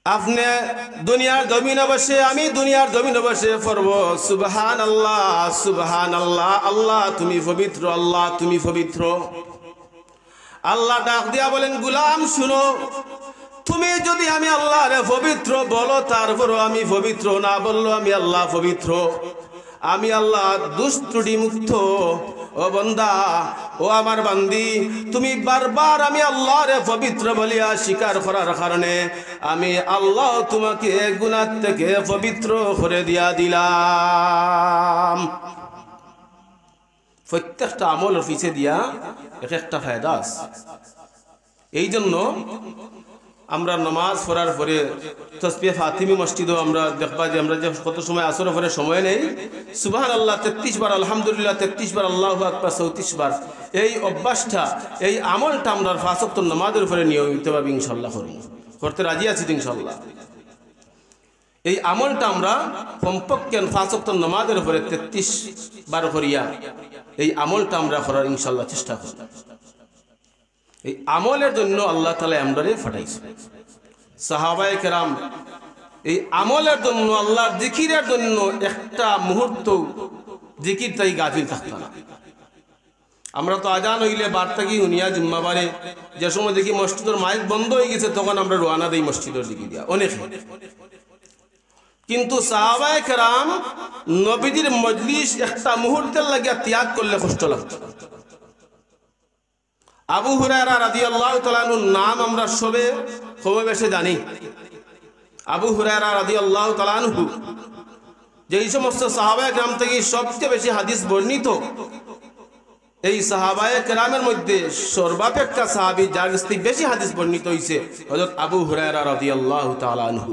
আপনি দুনিয়ার জমিনে বসে, আমি দুনিয়ার জমিনে বসে পড়ব সুবহানাল্লাহ সুবহানাল্লাহ, আল্লাহ তুমি পবিত্র, আল্লাহ তুমি পবিত্র। আল্লাহ ডাক দিয়া বলেন, গোলাম শুনো, তুমি যদি আমি আল্লাহরে পবিত্র বলো, তারপরও আমি পবিত্র না বললো আমি আল্লাহ পবিত্র, আমি আল্লাহ দুষ্ত্রুটি মুক্ত। ও বান্দা, ও আমার বান্দি, তুমি বারবার আমি আল্লাহরে পবিত্র বলিয়া স্বীকার করার কারণে আমি আল্লাহ তোমাকে গুনাহ থেকে পবিত্র করে দিয়া দিলাম। প্রত্যেকটা আমল অফিসে দিয়া এক একটা ফায়দা আছে। এই জন্য আমরা নামাজ পড়ার পরে তাসবিহ ফাতিমি মসজিদও আমরা দেখবা যে আমরা যে কত সময় আসরের পরে সময় নেই, সুবহানাল্লাহ 33 বার, আলহামদুলিল্লাহ 33 বার, আল্লাহু আকবার 34 বার, এই অভ্যাসটা, এই আমলটা আমরা 5 ওয়াক্ত নামাজের উপরে নিয়মিতভাবে ইনশাআল্লাহ করব, করতে রাজি আছি ইনশাআল্লাহ। এই আমলটা আমরা কমপক্ষে 5 ওয়াক্ত নামাজের উপরে 33 বার করিয়া এই আমলটা আমরা করার ইনশাআল্লাহ চেষ্টা করব। এই আমলের জন্য আল্লাহ তাআলা আমরারে পাঠাইছে। সাহাবায়ে কেরাম এই আমলের জন্য, আল্লাহর জিকিরের জন্য একটা মুহূর্ত জিকির তাই গাফিল থাকতো না। আমরা তো আজান হইলে বার্তা কি হুনিয়া জিম্মাবারে যে সময় দেখি মসজিদের মাইক বন্ধ হয়ে গেছে, তখন আমরা রওনা দেই মসজিদের দিকে দিয়া অনেক। কিন্তু সাহাবায়ে কেরাম নবীজির মজলিস একটা মুহূর্তের লাগিয়া ত্যাগ করলে কষ্ট লাগতো। আবু হুরায়রা রাদিয়াল্লাহু তাআলা আনহুর নাম আমরা সবে কমবেশি জানি। আবু হুরায়রা রাদিয়াল্লাহু তাআলা আনহু যেই সমস্ত সাহাবায়ে কেরাম থেকে সবচেয়ে বেশি হাদিস বর্ণিত, এই সাহাবায়ে কেরামের মধ্যে সর্বাপেক্ষা সাহাবী যার কাছ থেকে বেশি হাদিস বর্ণিত হয়েছে হযরত আবু হুরায়রা রাদিয়াল্লাহু তাআলা আনহু।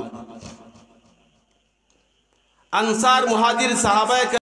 আনসার মুহাজির সাহাবায়ে